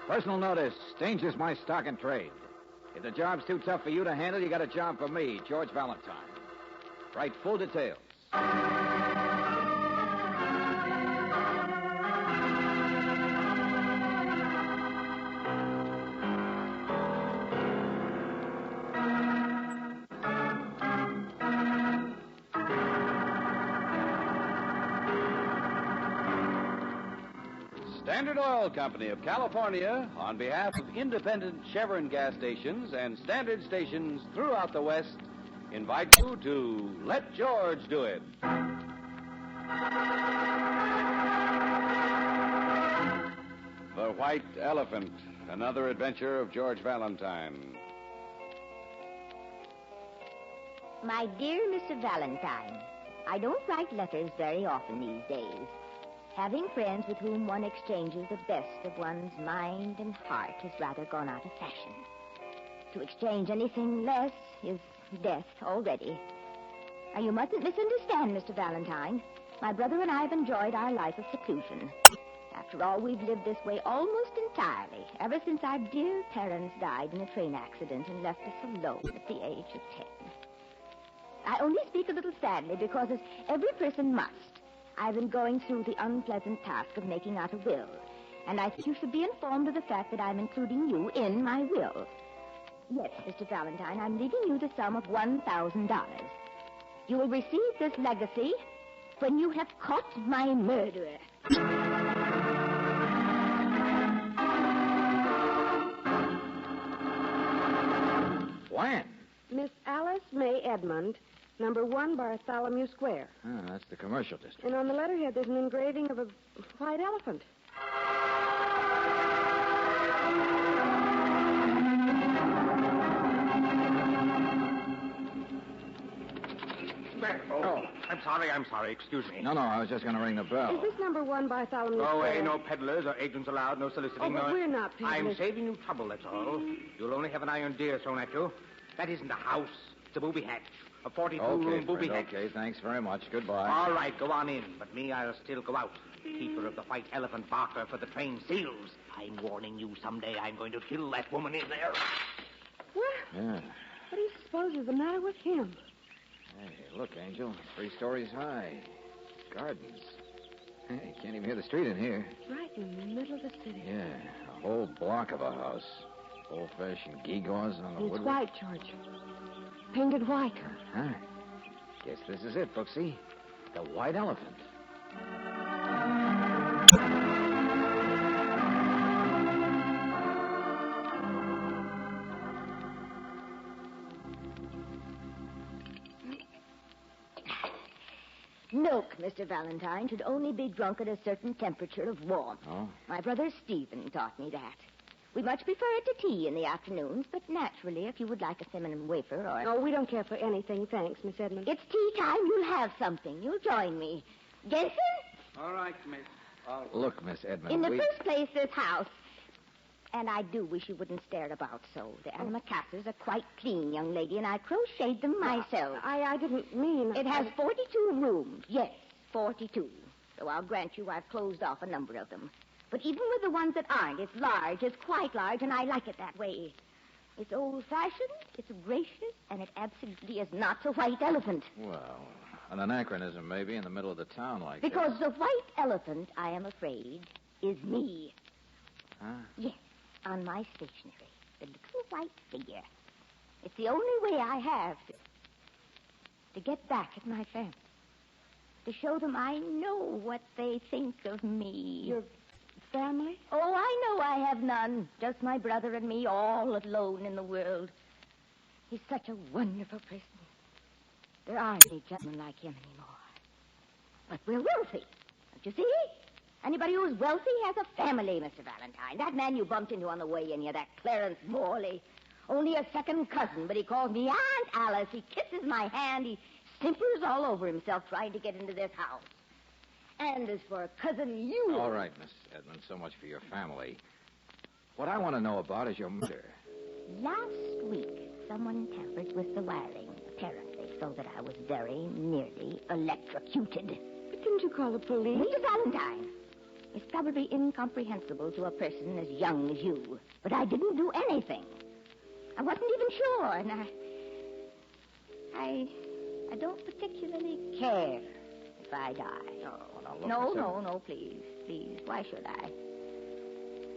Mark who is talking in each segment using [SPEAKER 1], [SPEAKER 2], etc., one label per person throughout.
[SPEAKER 1] Personal notice. Danger's my stock and trade. If the job's too tough for you to handle, you got a job for me, George Valentine. Write full details.
[SPEAKER 2] Standard Oil Company of California, on behalf of independent Chevron gas stations and standard stations throughout the West, invites you to Let George Do It. The White Elephant, another adventure of George Valentine.
[SPEAKER 3] My dear Mr. Valentine, I don't write letters very often these days. Having friends with whom one exchanges the best of one's mind and heart has rather gone out of fashion. To exchange anything less is death already. Now, you mustn't misunderstand, Mr. Valentine. My brother and I have enjoyed our life of seclusion. After all, we've lived this way almost entirely, ever since our dear parents died in a train accident and left us alone at the age of 10. I only speak a little sadly because, as every person must, I've been going through the unpleasant task of making out a will, and I think you should be informed of the fact that I'm including you in my will. Yes, Mr. Valentine, I'm leaving you the sum of $1,000. You will receive this legacy when you have caught my murderer.
[SPEAKER 1] When?
[SPEAKER 4] Miss Alice May Edmund, number 1 Bartholomew Square.
[SPEAKER 1] Oh, that's the commercial district.
[SPEAKER 4] And on the letterhead, there's an engraving of a white elephant.
[SPEAKER 5] Oh, I'm sorry. Excuse me.
[SPEAKER 1] No, I was just going to ring the bell.
[SPEAKER 4] Is this number 1 Bartholomew
[SPEAKER 5] Go
[SPEAKER 4] Square?
[SPEAKER 5] away. No peddlers or agents allowed. No soliciting.
[SPEAKER 4] Oh, but we're not peddlers.
[SPEAKER 5] I'm saving you trouble, that's all. You'll only have an iron deer thrown at you. That isn't a house. It's a booby hatch. A 42-room booby hatch.
[SPEAKER 1] Okay, thanks very much. Goodbye.
[SPEAKER 5] All right, go on in. But me, I'll still go out. Keeper of the white elephant barker for the train seals. I'm warning you, someday I'm going to kill that woman in there.
[SPEAKER 4] What?
[SPEAKER 1] Yeah.
[SPEAKER 4] What do you suppose is the matter with him?
[SPEAKER 1] Hey, look, Angel. 3 stories high. Gardens. Hey, you can't even hear the street in here.
[SPEAKER 4] Right in the middle of the city.
[SPEAKER 1] Yeah, a whole block of a house. Old-fashioned gewgaws on the
[SPEAKER 4] It's
[SPEAKER 1] woodwork.
[SPEAKER 4] white, George. Painted white.
[SPEAKER 1] Huh? Guess this is it, Brooksy. The White Elephant.
[SPEAKER 3] Milk, Mr. Valentine, should only be drunk at a certain temperature of warmth.
[SPEAKER 1] Oh?
[SPEAKER 3] My brother Stephen taught me that. We much prefer it to tea in the afternoons, but naturally, if you would like a cinnamon wafer or...
[SPEAKER 4] No, we don't care for anything, thanks, Miss Edmund.
[SPEAKER 3] It's tea time. You'll have something. You'll join me. Jensen?
[SPEAKER 5] All right, miss.
[SPEAKER 1] Look, Miss Edmund,
[SPEAKER 3] In the first place, this house. And I do wish you wouldn't stare about so. The antimacassars are quite clean, young lady, and I crocheted them myself.
[SPEAKER 4] I didn't mean...
[SPEAKER 3] It has 42 rooms. Yes, 42. So I'll grant you I've closed off a number of them. But even with the ones that aren't, it's large. It's quite large, and I like it that way. It's old-fashioned, it's gracious, and it absolutely is not a white elephant.
[SPEAKER 1] Well, an anachronism maybe in the middle of the town like
[SPEAKER 3] Because the white elephant, I am afraid, is me.
[SPEAKER 1] Huh?
[SPEAKER 3] Yes, on my stationery. The little white figure. It's the only way I have to get back at my family. To show them I know what they think of me.
[SPEAKER 4] Your family?
[SPEAKER 3] Oh, I know I have none. Just my brother and me, all alone in the world. He's such a wonderful person. There aren't any gentlemen like him anymore. But we're wealthy. Don't you see? Anybody who's wealthy has a family, Mr. Valentine. That man you bumped into on the way in here, that Clarence Morley, only a second cousin, but he calls me Aunt Alice. He kisses my hand. He simpers all over himself trying to get into this house. And as for Cousin you...
[SPEAKER 1] All right, Miss Edmund, so much for your family. What I want to know about is your mother.
[SPEAKER 3] Last week, someone tampered with the wiring, apparently, so that I was very nearly electrocuted.
[SPEAKER 4] But didn't you call the police?
[SPEAKER 3] Mr. Valentine, is probably incomprehensible to a person as young as you. But I didn't do anything. I wasn't even sure, and I don't particularly care if I die.
[SPEAKER 1] Oh, now look,
[SPEAKER 3] No, please. Please, why should I?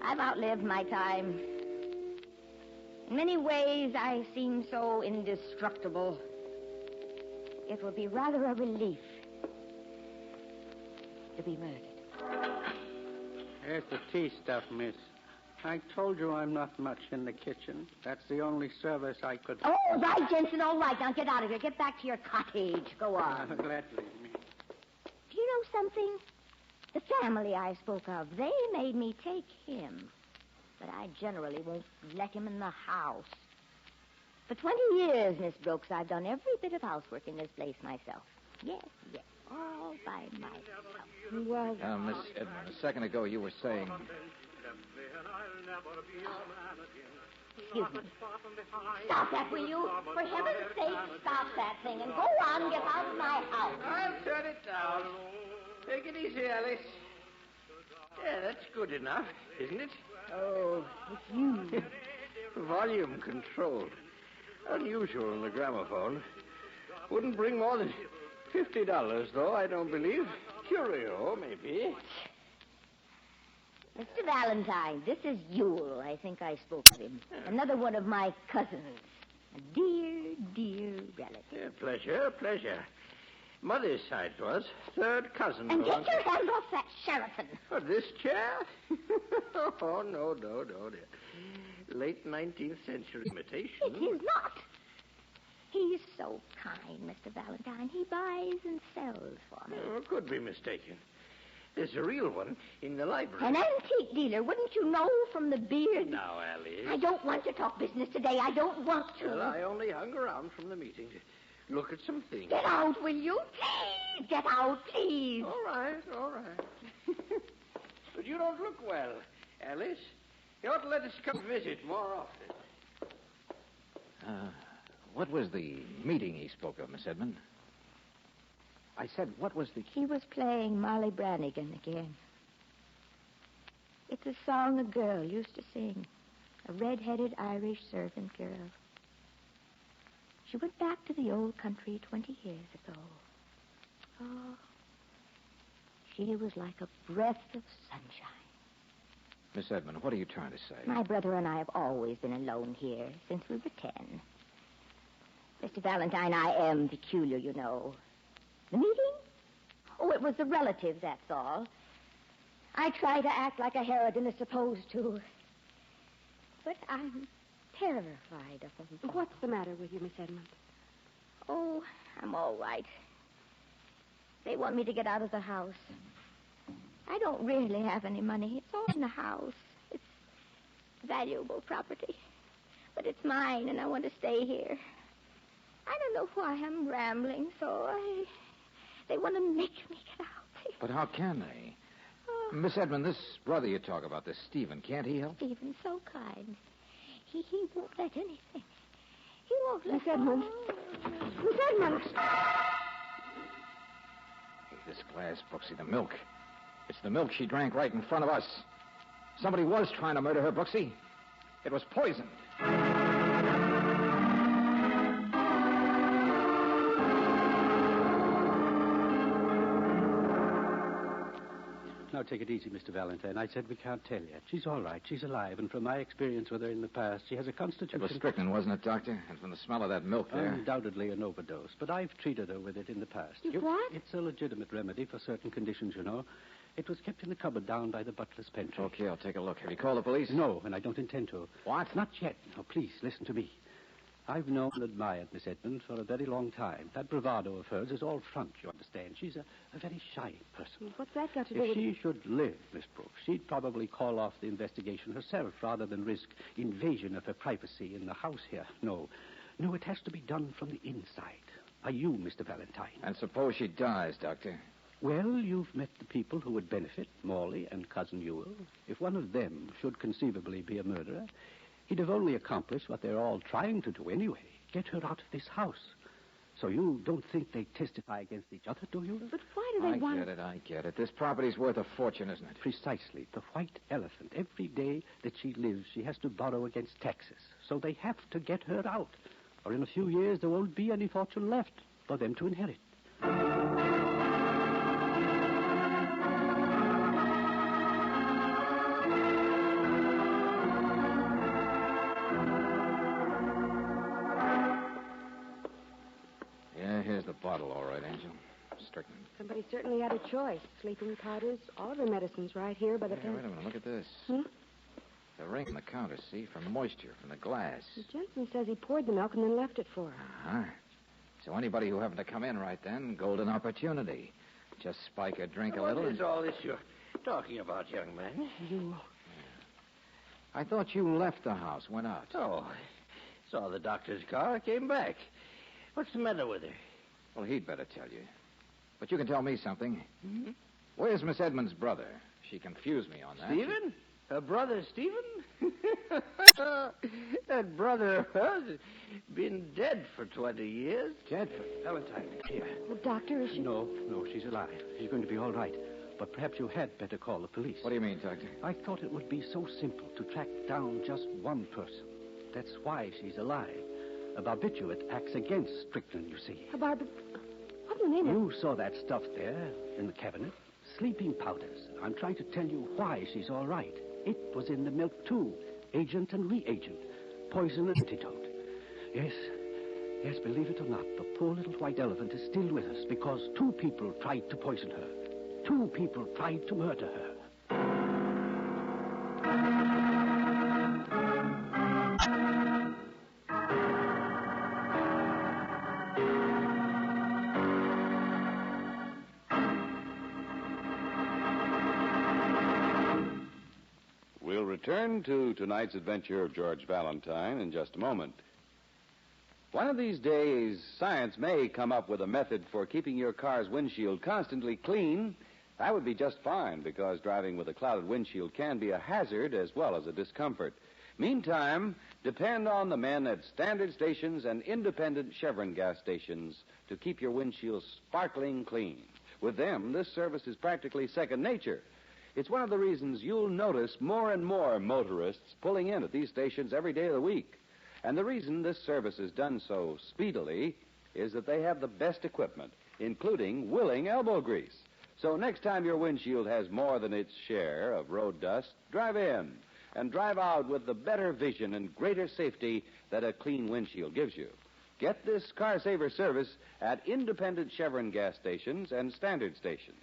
[SPEAKER 3] I've outlived my time. In many ways, I seem so indestructible. It would be rather a relief to be murdered.
[SPEAKER 6] Here's the tea stuff, miss. I told you I'm not much in the kitchen. That's the only service I could...
[SPEAKER 3] Oh, all right, Jensen, all right. Now get out of here. Get back to your cottage. Go on.
[SPEAKER 6] Gladly.
[SPEAKER 3] Do you know something? The family I spoke of, they made me take him. But I generally won't let him in the house. For 20 years, Miss Brooks, I've done every bit of housework in this place myself. Yes, all by myself.
[SPEAKER 4] Well,
[SPEAKER 1] Miss Edmund, a second ago you were saying...
[SPEAKER 3] Excuse me. Stop that, will you? For heaven's sake, stop that thing and go on, get out of my house.
[SPEAKER 6] I'll turn it down. Take it easy, Alice. Yeah, that's good enough, isn't it?
[SPEAKER 3] Oh, it's you.
[SPEAKER 6] Volume control. Unusual in the gramophone. Wouldn't bring more than $50, though, I don't believe. Curio, maybe.
[SPEAKER 3] Mr. Valentine, this is Yule. I think I spoke of him. Another one of my cousins. A dear, dear relative.
[SPEAKER 6] Yeah, pleasure. Mother's side was. Third cousin.
[SPEAKER 3] And get your hand off that Sheraton.
[SPEAKER 6] What, this chair? Oh, no, dear. Late 19th century imitation.
[SPEAKER 3] It is not. He's so kind, Mr. Valentine. He buys and sells for me.
[SPEAKER 6] Oh, could be mistaken. There's a real one in the library.
[SPEAKER 3] An antique dealer, wouldn't you know from the beard?
[SPEAKER 6] Now, Alice.
[SPEAKER 3] I don't want to talk business today. I don't want to.
[SPEAKER 6] Well, I only hung around from the meeting to look at some things.
[SPEAKER 3] Get out, will you? Please, get out, please.
[SPEAKER 6] All right. But you don't look well, Alice. You ought to let us come visit more often.
[SPEAKER 1] What was the meeting he spoke of, Miss Edmund? I said, what was the...
[SPEAKER 3] He was playing Molly Brannigan again. It's a song a girl used to sing. A red-headed Irish servant girl. She went back to the old country 20 years ago. Oh, she was like a breath of sunshine.
[SPEAKER 1] Miss Edmund, what are you trying to say?
[SPEAKER 3] My brother and I have always been alone here since we were 10. Mr. Valentine, I am peculiar, you know. The meeting? Oh, it was the relative, that's all. I try to act like a harridan is supposed to. But I'm terrified of them.
[SPEAKER 4] what's the matter with you, Miss Edmund?
[SPEAKER 3] Oh, I'm all right. They want me to get out of the house. I don't really have any money. It's all in the house. It's valuable property. But it's mine, and I want to stay here. I don't know why I'm rambling, so they want to make me get out.
[SPEAKER 1] But how can they?
[SPEAKER 3] Oh,
[SPEAKER 1] Miss Edmund, this brother you talk about, this Stephen, can't he help?
[SPEAKER 3] Stephen's so kind. He won't let anything. He won't let...
[SPEAKER 4] Miss Edmund. Miss Edmund!
[SPEAKER 1] This glass, Brooksy, the milk. It's the milk she drank right in front of us. Somebody was trying to murder her, Brooksy. It was poisoned.
[SPEAKER 7] Now, take it easy, Mr. Valentine. I said we can't tell yet. She's all right. She's alive, and from my experience with her in the past, she has a constitution...
[SPEAKER 1] It was strychnine, wasn't it, Doctor? And from the smell of that milk there...
[SPEAKER 7] Undoubtedly an overdose, but I've treated her with it in the past.
[SPEAKER 3] You what?
[SPEAKER 7] It's a legitimate remedy for certain conditions, you know. It was kept in the cupboard down by the butler's pantry.
[SPEAKER 1] Okay, I'll take a look. Have you called the police?
[SPEAKER 7] No, and I don't intend to.
[SPEAKER 1] What?
[SPEAKER 7] Not yet. Now, please, listen to me. I've known and admired Miss Edmund for a very long time. That bravado of hers is all front, you understand. She's a very shy person.
[SPEAKER 4] What's that got to do
[SPEAKER 7] If
[SPEAKER 4] with...
[SPEAKER 7] she should live, Miss Brooks, she'd probably call off the investigation herself rather than risk invasion of her privacy in the house here. No, it has to be done from the inside. By you, Mr. Valentine.
[SPEAKER 1] And suppose she dies, Doctor?
[SPEAKER 7] Well, you've met the people who would benefit, Morley and Cousin Ewell. If one of them should conceivably be a murderer, he'd have only accomplished what they're all trying to do anyway. Get her out of this house. So you don't think they testify against each other, do you?
[SPEAKER 4] But why do they want...
[SPEAKER 1] I get it. This property's worth a fortune, isn't it?
[SPEAKER 7] Precisely. The white elephant. Every day that she lives, she has to borrow against taxes. So they have to get her out. Or in a few years, there won't be any fortune left for them to inherit.
[SPEAKER 1] Yeah, here's the bottle, all right, Angel. Strychnine.
[SPEAKER 4] Somebody certainly had a choice. Sleeping powders, all of the medicines right here by the
[SPEAKER 1] Hey,
[SPEAKER 4] pen.
[SPEAKER 1] wait a minute. Look at this.
[SPEAKER 4] Hmm?
[SPEAKER 1] The ring on the counter, see? From moisture, from the glass.
[SPEAKER 4] The gentleman says he poured the milk and then left it for her.
[SPEAKER 1] Uh-huh. So anybody who happened to come in right then, golden opportunity. Just spike a drink a little.
[SPEAKER 6] What is all this you're talking about, young man?
[SPEAKER 1] I thought you left the house, went out.
[SPEAKER 6] Oh, saw the doctor's car, came back. What's the matter with her?
[SPEAKER 1] Well, he'd better tell you. But you can tell me something.
[SPEAKER 6] Hmm?
[SPEAKER 1] Where's Miss Edmonds' brother? She confused me on that.
[SPEAKER 6] Stephen? Her brother, Stephen? That brother of hers has been dead for 20 years.
[SPEAKER 1] Dead?
[SPEAKER 7] Valentine, here.
[SPEAKER 4] Well, doctor, is she...
[SPEAKER 7] No, she's alive. She's going to be all right. But perhaps you had better call the police.
[SPEAKER 1] What do you mean, Doctor?
[SPEAKER 7] I thought it would be so simple to track down just one person. That's why she's alive. A barbiturate acts against strychnine, you see.
[SPEAKER 4] A barb... What in the name of...
[SPEAKER 7] You saw that stuff there in the cabinet. Sleeping powders. I'm trying to tell you why she's all right. It was in the milk, too. Agent and reagent. Poison and antidote. Yes, believe it or not, the poor little white elephant is still with us because 2 people tried to poison her. 2 people tried to murder her.
[SPEAKER 2] We'll return to tonight's adventure of George Valentine in just a moment. One of these days, science may come up with a method for keeping your car's windshield constantly clean. That would be just fine, because driving with a clouded windshield can be a hazard as well as a discomfort. Meantime, depend on the men at standard stations and independent Chevron gas stations to keep your windshield sparkling clean. With them, this service is practically second nature. It's one of the reasons you'll notice more and more motorists pulling in at these stations every day of the week. And the reason this service is done so speedily is that they have the best equipment, including willing elbow grease. So next time your windshield has more than its share of road dust, drive in and drive out with the better vision and greater safety that a clean windshield gives you. Get this car saver service at independent Chevron gas stations and standard stations.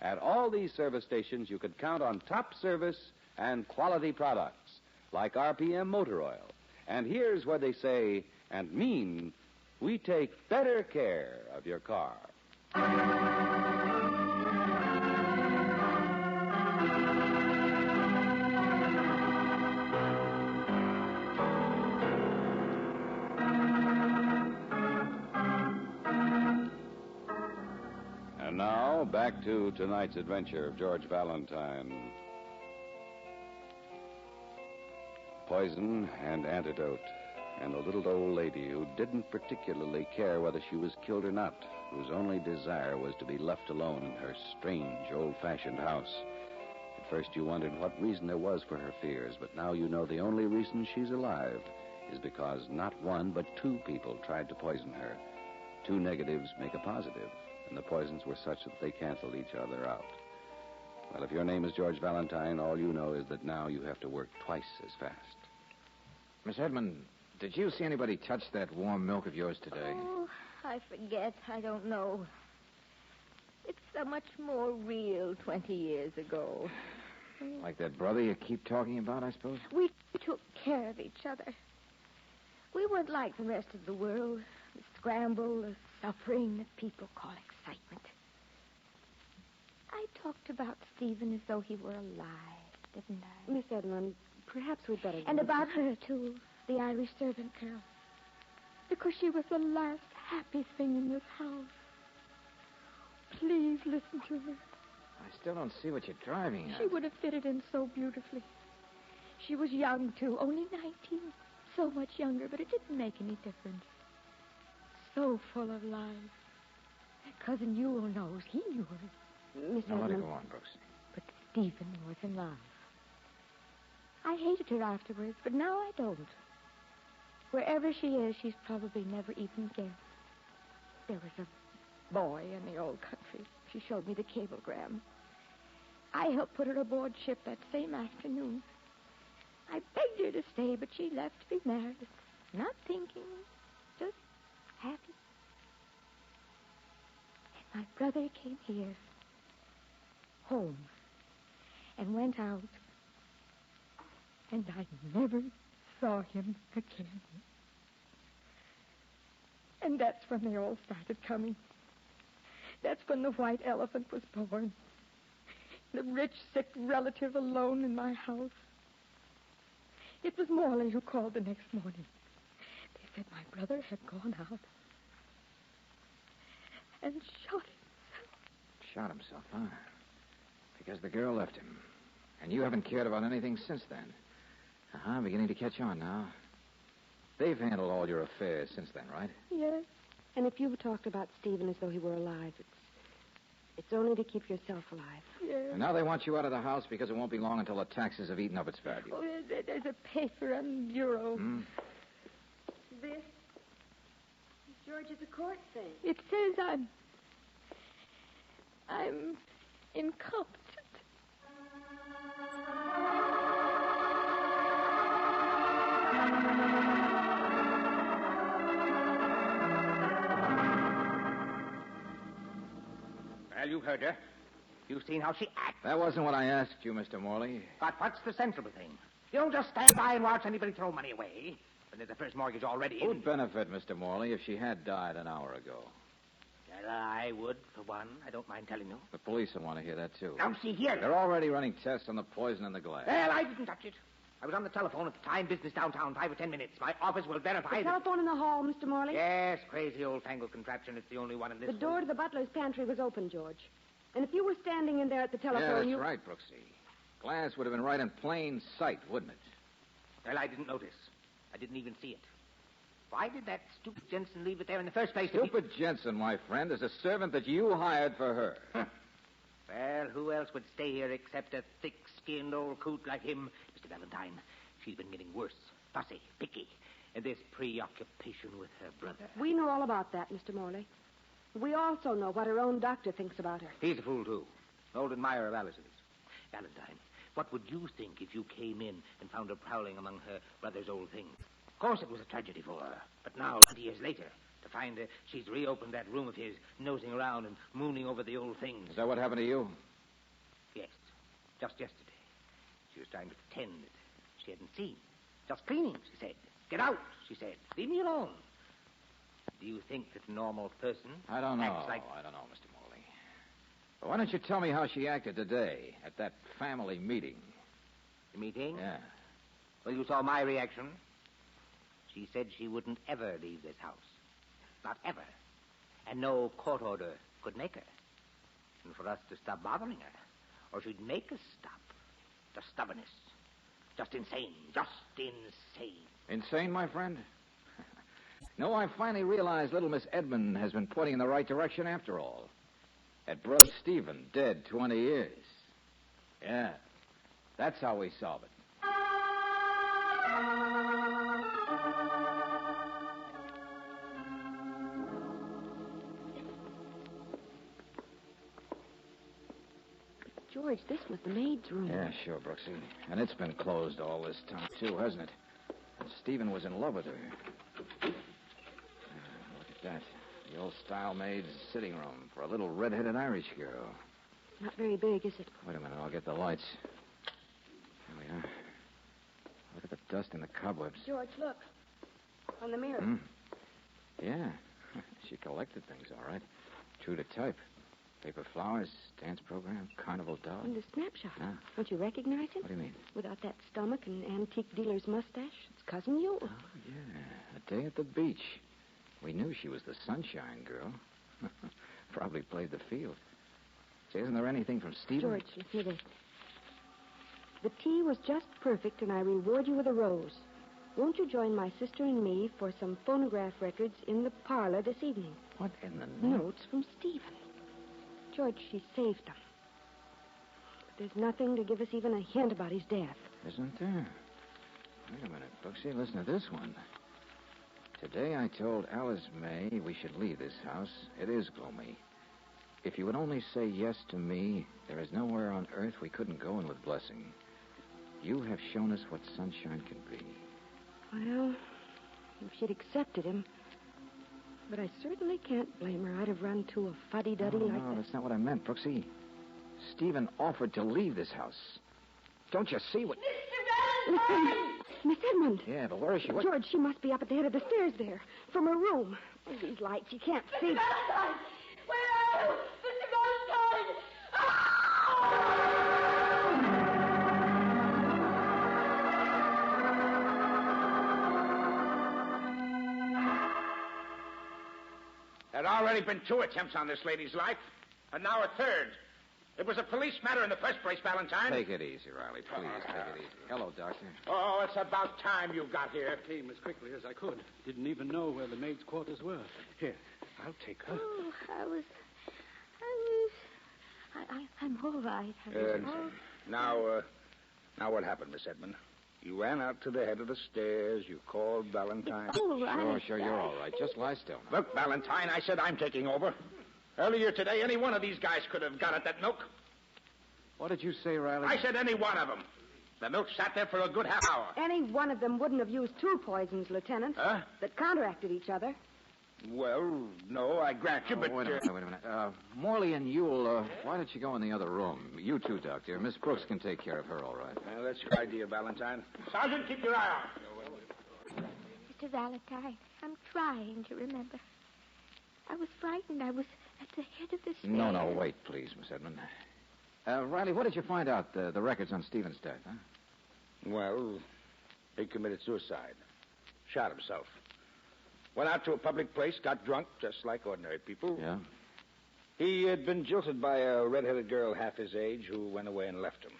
[SPEAKER 2] At all these service stations, you can count on top service and quality products, like RPM motor oil. And here's where they say and mean, we take better care of your car. And now, back to tonight's adventure of George Valentine. Poison and antidote, and a little old lady who didn't particularly care whether she was killed or not, whose only desire was to be left alone in her strange, old-fashioned house. At first you wondered what reason there was for her fears, but now you know the only reason she's alive is because not one but 2 people tried to poison her. 2 negatives make a positive, and the poisons were such that they canceled each other out. Well, if your name is George Valentine, all you know is that now you have to work twice as fast.
[SPEAKER 1] Miss Edmond, did you see anybody touch that warm milk of yours today?
[SPEAKER 3] Oh, I forget. I don't know. It's so much more real 20 years ago.
[SPEAKER 1] Like that brother you keep talking about, I suppose?
[SPEAKER 3] We took care of each other. We weren't like the rest of the world. The scramble, the suffering that people call excitement. I talked about Stephen as though he were alive, didn't I?
[SPEAKER 4] Miss Edmund, perhaps we'd better...
[SPEAKER 3] And about her, too, the Irish servant girl. Because she was the last happy thing in this house. Please listen to me.
[SPEAKER 1] I still don't see what you're driving at.
[SPEAKER 3] She would have fitted in so beautifully. She was young, too, only 19. So much younger, but it didn't make any difference.
[SPEAKER 8] so full of life. Cousin Yule knows. He knew it.
[SPEAKER 4] Miss
[SPEAKER 1] Now let it
[SPEAKER 4] Edmund.
[SPEAKER 1] go on, Brooks.
[SPEAKER 8] But Stephen was in love. I hated her afterwards, but now I don't. Wherever she is, she's probably never even guessed. There was a boy in the old country. She showed me the cablegram. I helped put her aboard ship that same afternoon. I begged her to stay, but she left to be married. Not thinking, just happy. And my brother came here, home, and went out. And I never saw him again. And that's when they all started coming. That's when the white elephant was born. The rich, sick relative alone in my house. It was Morley who called the next morning. They said my brother had gone out and shot himself.
[SPEAKER 1] Shot himself, huh? Because the girl left him. And you haven't cared about anything since then. I'm beginning to catch on now. They've handled all your affairs since then, right?
[SPEAKER 4] Yes. And if you've talked about Stephen as though he were alive, it's only to keep yourself alive.
[SPEAKER 8] Yes.
[SPEAKER 1] And now they want you out of the house because it won't be long until the taxes have eaten up its value.
[SPEAKER 8] Oh, there's a paper on the bureau.
[SPEAKER 4] This is George's court thing.
[SPEAKER 8] It says I'm incompetent.
[SPEAKER 5] Well, you've heard her. You've seen how she acts.
[SPEAKER 1] That wasn't what I asked you, Mr. Morley.
[SPEAKER 5] But what's the sensible thing? You don't just stand by and watch anybody throw money away. When there's a first mortgage already in.
[SPEAKER 1] Who'd benefit, Mr. Morley, if she had died an hour ago?
[SPEAKER 5] Well, I would, for one. I don't mind telling you.
[SPEAKER 1] The police will want to hear that, too.
[SPEAKER 5] Now, see here.
[SPEAKER 1] They're already running tests on the poison in the glass.
[SPEAKER 5] Well, I didn't touch it. I was on the telephone at the time, business downtown, 5 or 10 minutes. My office will verify
[SPEAKER 4] The telephone in the hall, Mr. Morley?
[SPEAKER 5] Yes, crazy old-fangled contraption. It's the only one in this
[SPEAKER 4] The door to the butler's pantry was open, George. And if you were standing in there at the
[SPEAKER 1] Yeah,
[SPEAKER 4] telephone,
[SPEAKER 1] that's right, Brooksy. Glass would have been right in plain sight, wouldn't it?
[SPEAKER 5] Well, I didn't notice. I didn't even see it. Why did that stupid Jensen leave it there in the first place?
[SPEAKER 1] Stupid Jensen, my friend, is a servant that you hired for her.
[SPEAKER 5] Well, who else would stay here except a thick-skinned old coot like him? Mr. Valentine, she's been getting worse, fussy, picky, and this preoccupation with her brother.
[SPEAKER 4] we know all about that, Mr. Morley. We also know what her own doctor thinks about her.
[SPEAKER 5] He's a fool, too. Old admirer of Alice's. Valentine, what would you think if you came in and found her prowling among her brother's old things? Of course it was a tragedy for her. But now, 20 years later, to find she's reopened that room of his, nosing around and mooning over the old things.
[SPEAKER 1] Is that what happened to you?
[SPEAKER 5] Yes, just yesterday. She was trying to pretend that she hadn't seen. Just cleaning, she said. Get out, she said. Leave me alone. Do you think that a normal person
[SPEAKER 1] I don't know.
[SPEAKER 5] acts like...
[SPEAKER 1] I don't know, Mr. Morley. But why don't you tell me how she acted today at that family meeting?
[SPEAKER 5] The meeting?
[SPEAKER 1] Yeah.
[SPEAKER 5] Well, you saw my reaction. She said she wouldn't ever leave this house. Not ever. And no court order could make her. And for us to stop bothering her, or she'd make us stop. Just stubbornness. Just insane. Just insane.
[SPEAKER 1] Insane, my friend? No, I finally realized little Miss Edmund has been pointing in the right direction after all. That brother Stephen, dead 20 years. Yeah, that's how we solve it.
[SPEAKER 4] George, this was the maid's room.
[SPEAKER 1] Yeah, sure, Brooksy. And it's been closed all this time, too, hasn't it? And Stephen was in love with her. Look at that. The old-style maid's sitting room for a little red-headed Irish girl.
[SPEAKER 4] Not very big, is it?
[SPEAKER 1] Wait a minute, I'll get the lights. There we are. Look at the dust and the cobwebs.
[SPEAKER 4] George, look. On the mirror.
[SPEAKER 1] Yeah. She collected things, all right. True to type. Paper flowers, dance program, carnival dog.
[SPEAKER 4] And the snapshot.
[SPEAKER 1] Huh?
[SPEAKER 4] Don't you recognize him?
[SPEAKER 1] What do you mean?
[SPEAKER 4] Without that stomach and antique dealer's mustache. It's Cousin Yule.
[SPEAKER 1] Oh, yeah. A day at the beach. We knew she was the sunshine girl. Probably played the field. Say, isn't there anything from Stephen?
[SPEAKER 4] George, listen to this. The tea was just perfect, and I reward you with a rose. Won't you join my sister and me for some phonograph records in the parlor this evening?
[SPEAKER 1] What in the name?
[SPEAKER 4] Notes from Stephen. George, she saved them. But there's nothing to give us even a hint about his death.
[SPEAKER 1] Isn't there? Wait a minute, Brooksy. Listen to this one. Today I told Alice May we should leave this house. It is gloomy. If you would only say yes to me, there is nowhere on earth we couldn't go in with blessing. You have shown us what sunshine can be.
[SPEAKER 4] Well, if she'd accepted him. But I certainly can't blame her. I'd have run to a fuddy-duddy like
[SPEAKER 1] No,
[SPEAKER 4] that.
[SPEAKER 1] that's not what I meant, Brooksy. Stephen offered to leave this house. Don't you see what...
[SPEAKER 4] Miss Edmund.
[SPEAKER 1] Yeah, but where is she? What...
[SPEAKER 4] George, she must be up at the head of the stairs there. From her room. These lights, you can't see.
[SPEAKER 9] Valentine! Where are you? Mr. Valentine!
[SPEAKER 6] There'd already been 2 attempts on this lady's life, and now a third. It was a police matter in the first place, Valentine.
[SPEAKER 1] Take it easy, Riley, please. Take it easy. Hello, Doctor.
[SPEAKER 6] Oh, it's about time you got here.
[SPEAKER 7] I came as quickly as I could. Didn't even know where the maid's quarters were. Here, I'll take her.
[SPEAKER 8] Oh, I'm all right.
[SPEAKER 6] Now what happened, Miss Edmund? You ran out to the head of the stairs. You called Valentine.
[SPEAKER 8] All right.
[SPEAKER 1] Sure, you're all right. Just lie still now.
[SPEAKER 6] Look, Valentine, I said I'm taking over. Earlier today, any one of these guys could have got at that milk.
[SPEAKER 1] What did you say, Riley?
[SPEAKER 6] I said any one of them. The milk sat there for a good half hour.
[SPEAKER 4] Any one of them wouldn't have used 2 poisons, Lieutenant.
[SPEAKER 6] Huh?
[SPEAKER 4] That counteracted each other.
[SPEAKER 6] Well, no, I grant you, but...
[SPEAKER 1] Wait a minute. Morley and Ewell, why don't you go in the other room? You too, Doctor. Miss Brooks can take care of her, all right.
[SPEAKER 6] Well, that's your idea, Valentine. Sergeant, keep your eye out.
[SPEAKER 8] Mr. Valentine, I'm trying to remember. I was frightened. I was at the head of the stairs.
[SPEAKER 1] No, wait, please, Miss Edmund. Riley, what did you find out, the records on Stephen's death, huh?
[SPEAKER 6] Well, he committed suicide. Shot himself. Went out to a public place, got drunk, just like ordinary people.
[SPEAKER 1] Yeah?
[SPEAKER 6] He had been jilted by a red-headed girl half his age who went away and left him.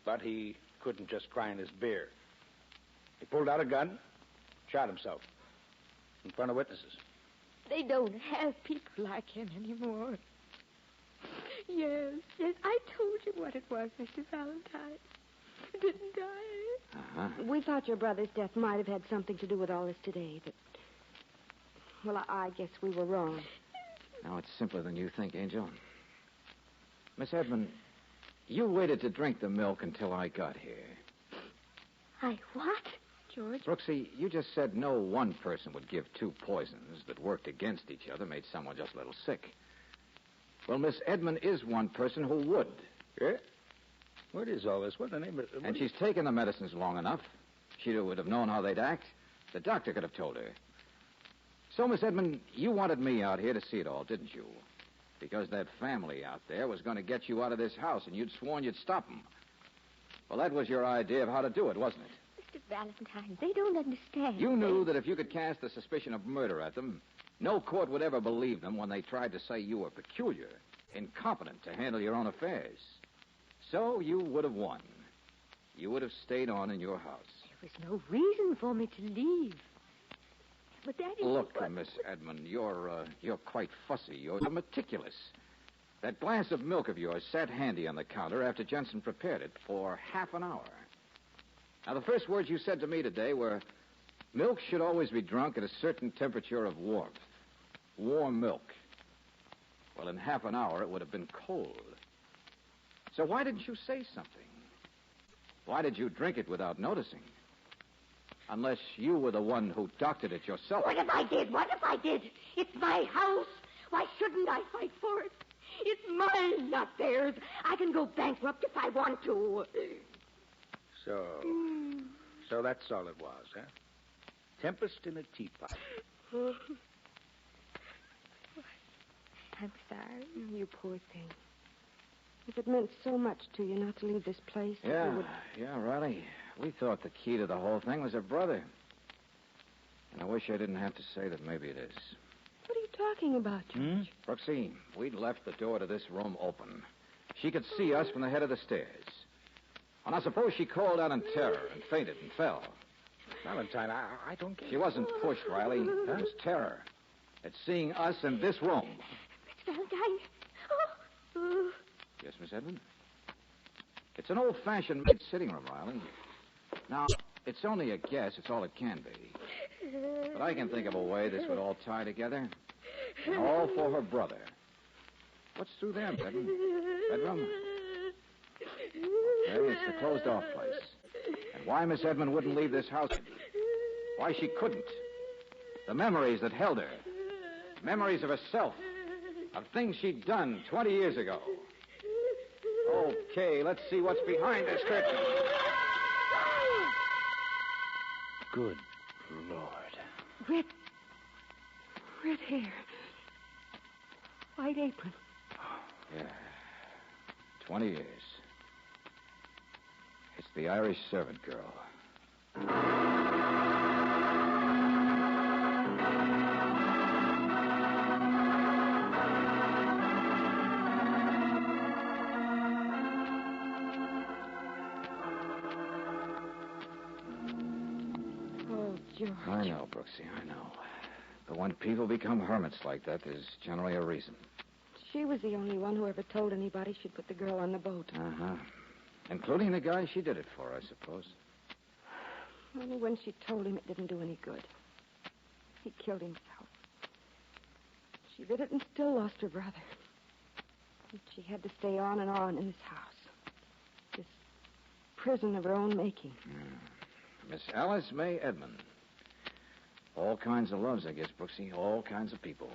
[SPEAKER 6] But he couldn't just cry in his beer. He pulled out a gun, shot himself in front of witnesses.
[SPEAKER 8] They don't have people like him anymore. Yes, I told you what it was, Mr. Valentine. Didn't I?
[SPEAKER 1] Uh-huh.
[SPEAKER 4] We thought your brother's death might have had something to do with all this today, but... Well, I guess we were wrong.
[SPEAKER 1] Now, it's simpler than you think, Angel. Miss Edmund, you waited to drink the milk until I got here.
[SPEAKER 8] I what, George?
[SPEAKER 1] Brooksy, you just said no one person would give 2 poisons that worked against each other, made someone just a little sick. Well, Miss Edmund is one person who would.
[SPEAKER 6] Yeah? What is all this? What's the name of it?
[SPEAKER 1] And she's taken the medicines long enough. She would have known how they'd act. The doctor could have told her. So, Miss Edmund, you wanted me out here to see it all, didn't you? Because that family out there was going to get you out of this house, and you'd sworn you'd stop them. Well, that was your idea of how to do it, wasn't it?
[SPEAKER 8] Mr. Valentine, they don't understand.
[SPEAKER 1] You knew that if you could cast the suspicion of murder at them, no court would ever believe them when they tried to say you were peculiar, incompetent to handle your own affairs. So you would have won. You would have stayed on in your house.
[SPEAKER 8] There was no reason for me to leave. But Daddy...
[SPEAKER 1] Look, Miss Edmund, you're quite fussy. You're meticulous. That glass of milk of yours sat handy on the counter after Jensen prepared it for half an hour. Now, the first words you said to me today were, milk should always be drunk at a certain temperature of warmth. Warm milk. Well, in half an hour, it would have been cold. So why didn't you say something? Why did you drink it without noticing? Unless you were the one who doctored it yourself.
[SPEAKER 9] What if I did? What if I did? It's my house. Why shouldn't I fight for it? It's mine, not theirs. I can go bankrupt if I want to.
[SPEAKER 6] So that's all it was, huh? Tempest in a teapot.
[SPEAKER 8] I'm sorry.
[SPEAKER 4] You poor thing. If it meant so much to you not to leave this place...
[SPEAKER 1] Yeah,
[SPEAKER 4] you would...
[SPEAKER 1] Riley. We thought the key to the whole thing was her brother. And I wish I didn't have to say that maybe it is.
[SPEAKER 4] What are you talking about, George?
[SPEAKER 1] Brooksy, we'd left the door to this room open. She could see us from the head of the stairs. Well, now, suppose she called out in terror and fainted and fell.
[SPEAKER 6] Valentine, I don't get
[SPEAKER 1] She wasn't pushed, Riley. It was terror. It's seeing us in this room.
[SPEAKER 9] Miss Valentine. Oh.
[SPEAKER 1] Yes, Miss Edmund? It's an old-fashioned made sitting room, Riley. Now, it's only a guess. It's all it can be. But I can think of a way this would all tie together. And all for her brother. What's through there, Edmund? Bedroom? Okay, it's the closed-off place. And why Miss Edmund wouldn't leave this house? Why she couldn't. The memories that held her. Memories of herself. Of things she'd done 20 years ago. Okay, let's see what's behind this curtain.
[SPEAKER 7] Good Lord.
[SPEAKER 4] Red hair. White apron.
[SPEAKER 1] Yeah. 20 years. It's the Irish servant girl.
[SPEAKER 4] Oh, George.
[SPEAKER 1] I know, Brooksy, I know. But when people become hermits like that, there's generally a reason.
[SPEAKER 4] She was the only one who ever told anybody she'd put the girl on the boat.
[SPEAKER 1] Uh-huh. Including the guy she did it for, I suppose.
[SPEAKER 4] Only when she told him it didn't do any good. He killed himself. She did it and still lost her brother. And she had to stay on and on in this house. This prison of her own making.
[SPEAKER 1] Miss Alice May Edmund. All kinds of loves, I guess, Brooksy. All kinds of people.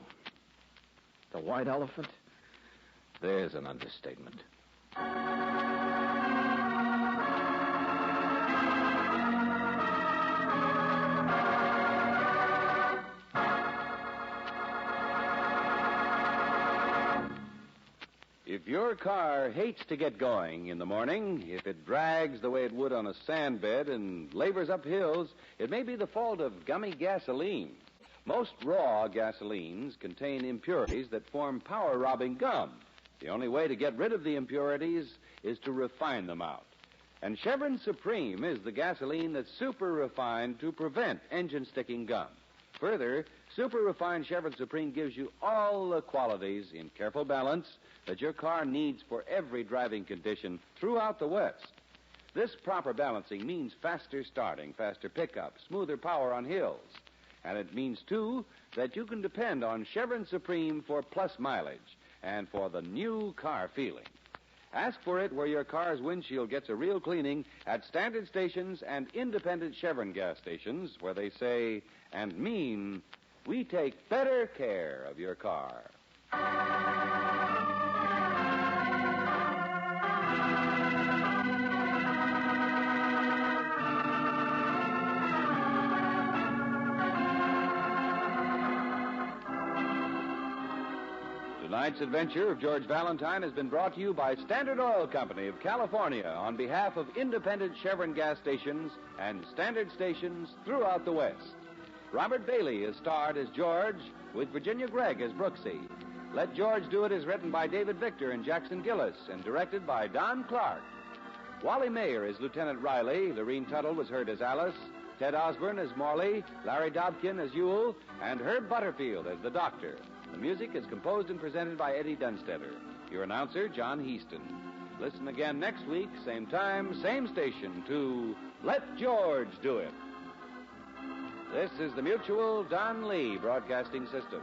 [SPEAKER 1] The white elephant? There's an understatement.
[SPEAKER 2] If your car hates to get going in the morning, if it drags the way it would on a sand bed and labors up hills, it may be the fault of gummy gasoline. Most raw gasolines contain impurities that form power-robbing gum. The only way to get rid of the impurities is to refine them out. And Chevron Supreme is the gasoline that's super refined to prevent engine-sticking gum. Further, super refined Chevron Supreme gives you all the qualities in careful balance that your car needs for every driving condition throughout the West. This proper balancing means faster starting, faster pickup, smoother power on hills. And it means, too, that you can depend on Chevron Supreme for plus mileage and for the new car feeling. Ask for it where your car's windshield gets a real cleaning at standard stations and independent Chevron gas stations where they say and mean, we take better care of your car. Tonight's adventure of George Valentine has been brought to you by Standard Oil Company of California on behalf of independent Chevron gas stations and standard stations throughout the West. Robert Bailey is starred as George with Virginia Gregg as Brooksy. Let George Do It is written by David Victor and Jackson Gillis and directed by Don Clark. Wally Mayer is Lieutenant Riley. Lorene Tuttle was heard as Alice. Ted Osborne as Morley. Larry Dobkin as Ewell. And Herb Butterfield as the Doctor. The music is composed and presented by Eddie Dunstetter. Your announcer, John Heaston. Listen again next week, same time, same station, to Let George Do It. This is the Mutual Don Lee Broadcasting System.